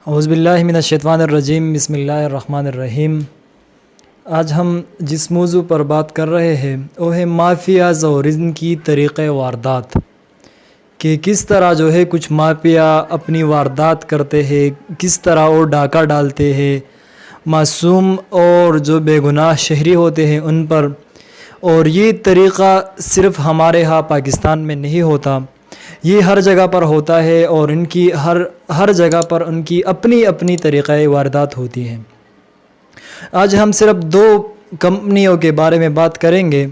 اعوذ باللہ من الشیطان الرجیم، بسم اللہ الرحمن الرحیم۔ آج ہم جس موضوع پر بات کر رہے ہیں وہ ہے مافیاز اور ان کی طریقۂ واردات، کہ کس طرح کچھ مافیا اپنی واردات کرتے ہیں، کس طرح وہ ڈاکہ ڈالتے ہیں معصوم اور جو بے گناہ شہری ہوتے ہیں ان پر۔ اور یہ طریقہ صرف ہمارے ہاں پاکستان میں نہیں ہوتا، یہ ہر جگہ پر ہوتا ہے، اور ان کی ہر جگہ پر ان کی اپنی اپنی طریقۂ واردات ہوتی ہیں۔ آج ہم صرف دو کمپنیوں کے بارے میں بات کریں گے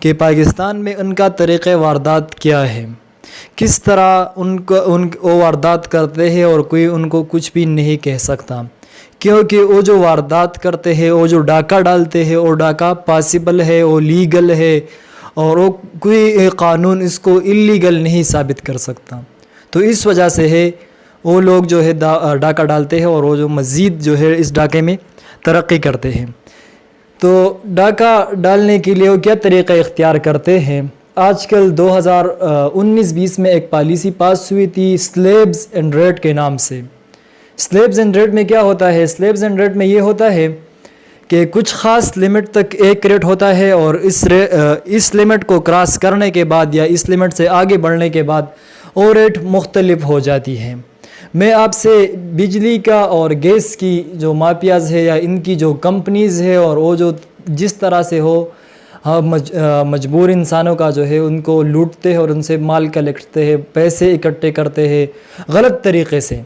کہ پاکستان میں ان کا طریقۂ واردات کیا ہے، کس طرح وہ واردات کرتے ہیں اور کوئی ان کو کچھ بھی نہیں کہہ سکتا، کیونکہ وہ جو واردات کرتے ہیں، وہ جو ڈاکہ ڈالتے ہیں، وہ ڈاکہ پاسبل ہے، وہ لیگل ہے، اور وہ کوئی قانون اس کو اللیگل نہیں ثابت کر سکتا۔ تو اس وجہ سے وہ لوگ ڈاکہ ڈالتے ہیں، اور وہ جو مزید اس ڈاکے میں ترقی کرتے ہیں۔ تو ڈاکہ ڈالنے کے لیے وہ کیا طریقہ اختیار کرتے ہیں؟ آج کل 2019-20 میں ایک پالیسی پاس ہوئی تھی سلیبز اینڈ ریٹ کے نام سے۔ سلیبز اینڈ ریٹ میں کیا ہوتا ہے؟ سلیبز اینڈ ریٹ میں یہ ہوتا ہے کہ کچھ خاص لمٹ تک ایک ریٹ ہوتا ہے، اور اس لمٹ کو کراس کرنے کے بعد یا اس لمٹ سے آگے بڑھنے کے بعد وہ ریٹ مختلف ہو جاتی ہے۔ میں آپ سے بجلی کا اور گیس کی جو مافیاز ہے یا ان کی جو کمپنیز ہے، اور وہ جو جس طرح سے مجبور انسانوں کا ان کو لوٹتے ہیں اور ان سے مال کلیکٹتے ہیں، پیسے اکٹھے کرتے ہیں غلط طریقے سے،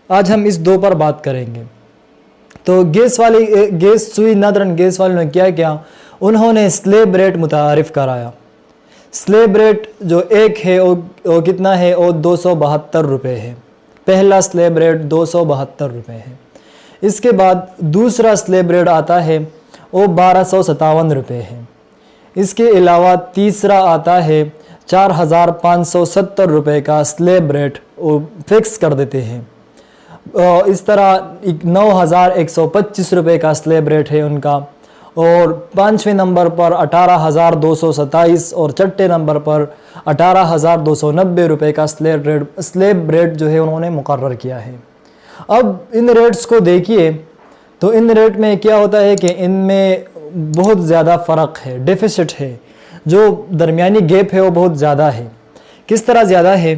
آج ہم اس دو پر بات کریں گے۔ تو گیس سوئی نادرن گیس والوں نے کیا کیا؟ انہوں نے سلیب ریٹ متعارف کرایا۔ سلیب ریٹ جو ایک ہے وہ کتنا ہے؟ وہ 272 روپے ہے۔ پہلا سلیب ریٹ 272 روپے ہے۔ اس کے بعد دوسرا سلیب ریٹ آتا ہے وہ 1257 روپے ہے۔ اس کے علاوہ تیسرا آتا ہے 4570 روپے کا سلیب ریٹ وہ فکس کر دیتے ہیں۔ اس طرح 9125 روپے کا سلیب ریٹ ہے ان کا، اور 5ویں نمبر پر 18227 اور 6 نمبر پر 18290 روپے کا سلیب ریٹ انہوں نے مقرر کیا ہے۔ اب ان ریٹس کو دیکھیے تو ان ریٹ میں کیا ہوتا ہے کہ ان میں بہت زیادہ فرق ہے، ڈیفیسٹ ہے، جو درمیانی گیپ ہے وہ بہت زیادہ ہے۔ کس طرح زیادہ ہے؟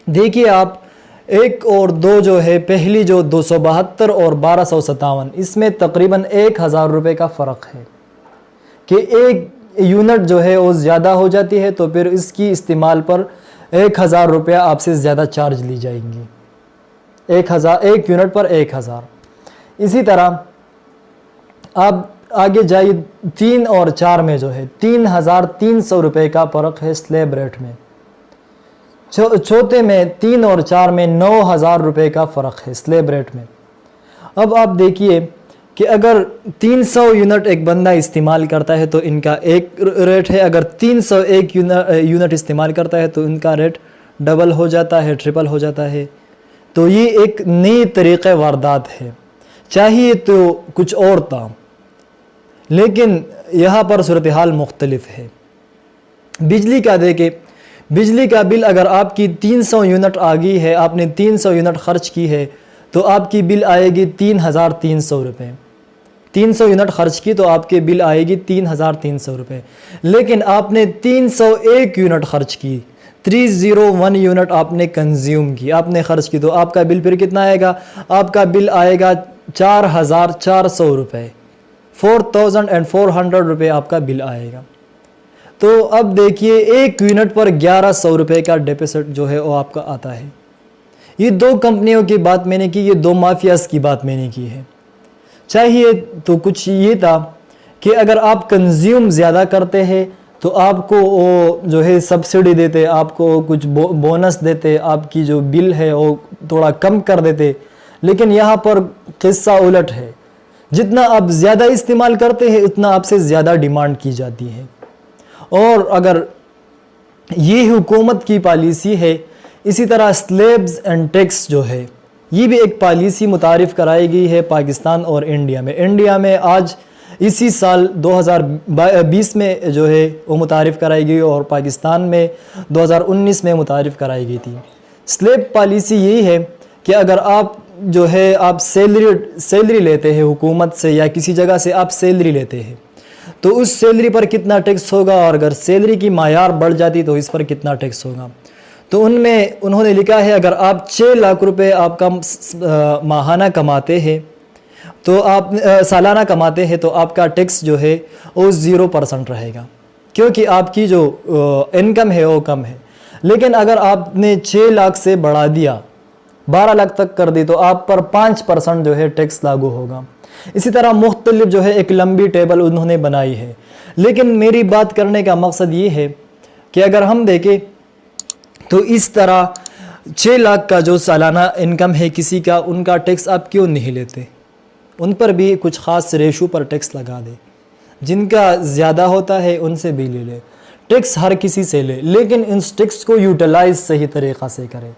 دیکھیے آپ، ایک اور دو پہلی 272 اور 1257، اس میں تقریباً 1000 روپے کا فرق ہے، کہ ایک یونٹ وہ زیادہ ہو جاتی ہے تو پھر اس کی استعمال پر 1000 روپیہ آپ سے زیادہ چارج لی جائیں گی، ایک یونٹ پر 1000۔ اسی طرح آپ آگے جائیے، 3 اور 4 میں 3300 روپے کا فرق ہے سلیب ریٹ میں۔ چوتھے میں 3 اور 4 میں 9000 روپے کا فرق ہے سلیب ریٹ میں۔ اب آپ دیکھیے کہ اگر 300 یونٹ ایک بندہ استعمال کرتا ہے تو ان کا ایک ریٹ ہے، اگر 301 یونٹ استعمال کرتا ہے تو ان کا ریٹ ڈبل ہو جاتا ہے، ٹرپل ہو جاتا ہے۔ تو یہ ایک نئی طریقہ واردات ہے، چاہیے تو کچھ اور تھا، لیکن یہاں پر صورتحال مختلف ہے۔ بجلی کا دیکھیں، بجلی کا بل اگر آپ کی 300 یونٹ آ گئی ہے، آپ نے 300 یونٹ خرچ کی ہے تو آپ کی بل آئے گی 3300 روپے۔ 300 یونٹ خرچ کی تو آپ کے بل آئے گی 3300 روپے۔ لیکن آپ نے 301 یونٹ خرچ کی، 301 یونٹ آپ نے کنزیوم کی، آپ نے خرچ کی، تو آپ کا بل پھر کتنا آئے گا؟ آپ کا بل آئے گا 4400 روپے، 4400 روپے آپ کا بل آئے گا۔ تو اب دیکھیے ایک یونٹ پر 1100 روپے کا ڈیپوزٹ وہ آپ کا آتا ہے۔ یہ دو کمپنیوں کی بات میں نے کی، یہ دو مافیاز کی بات میں نے کی ہے۔ چاہیے تو کچھ یہ تھا کہ اگر آپ کنزیوم زیادہ کرتے ہیں تو آپ کو وہ سبسڈی دیتے، آپ کو کچھ بونس دیتے، آپ کی جو بل ہے وہ تھوڑا کم کر دیتے، لیکن یہاں پر قصہ الٹ ہے، جتنا آپ زیادہ استعمال کرتے ہیں اتنا آپ سے زیادہ ڈیمانڈ کی جاتی ہے۔ اور اگر یہ حکومت کی پالیسی ہے، اسی طرح سلیبز اینڈ ٹیکس یہ بھی ایک پالیسی متعارف کرائی گئی ہے پاکستان اور انڈیا میں۔ انڈیا میں آج اسی سال 2020 میں وہ متعارف کرائی گئی، اور پاکستان میں 2019 میں متعارف کرائی گئی تھی۔ سلیب پالیسی یہی ہے کہ اگر آپ جو ہے آپ سیلری لیتے ہیں حکومت سے یا کسی جگہ سے آپ سیلری لیتے ہیں تو اس سیلری پر کتنا ٹیکس ہوگا، اور اگر سیلری کی معیار بڑھ جاتی تو اس پر کتنا ٹیکس ہوگا. تو انہوں نے لکھا ہے اگر آپ 6 لاکھ روپے آپ کا ماہانہ کماتے ہیں تو آپ سالانہ کماتے ہیں تو آپ کا ٹیکس جو ہے وہ 0% رہے گا، کیونکہ آپ کی جو انکم ہے وہ کم ہے. لیکن اگر آپ نے 6 لاکھ سے بڑھا دیا 12 لاکھ تک کر دی تو آپ پر 5% جو ہے ٹیکس لاگو ہوگا. اسی طرح مختلف جو ہے ایک لمبی ٹیبل انہوں نے بنائی ہے. لیکن میری بات کرنے کا مقصد یہ ہے کہ اگر ہم دیکھیں تو اس طرح 6 لاکھ کا جو سالانہ انکم ہے کسی کا، ان کا ٹیکس آپ کیوں نہیں لیتے؟ ان پر بھی کچھ خاص ریشو پر ٹیکس لگا دے. جن کا زیادہ ہوتا ہے ان سے بھی لے لے، ٹیکس ہر کسی سے لے، لیکن ان ٹیکس کو یوٹیلائز صحیح طریقہ سے کرے.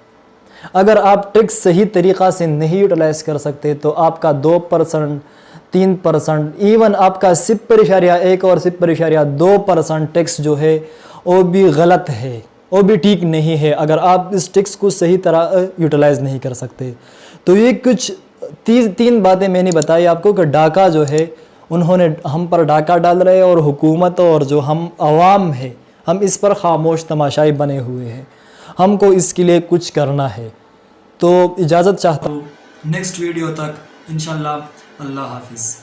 اگر آپ ٹیکس صحیح طریقہ سے نہیں یوٹیلائز کر سکتے تو آپ کا 2%، 3%، ایون آپ کا 0.1 اور 0.2% ٹیکس جو ہے وہ بھی غلط ہے، وہ بھی ٹھیک نہیں ہے اگر آپ اس ٹیکس کو صحیح طرح یوٹیلائز نہیں کر سکتے. تو یہ کچھ 3 باتیں میں نے بتائی آپ کو کہ ڈاکہ جو ہے انہوں نے ہم پر ڈاکہ ڈال رہے ہیں، اور حکومت اور جو ہم عوام ہے ہم اس پر خاموش تماشائی بنے ہوئے ہیں. ہم کو اس کے لیے کچھ کرنا ہے. تو اجازت چاہتا ہوں نیکسٹ ویڈیو تک انشاءاللہ. اللہ حافظ.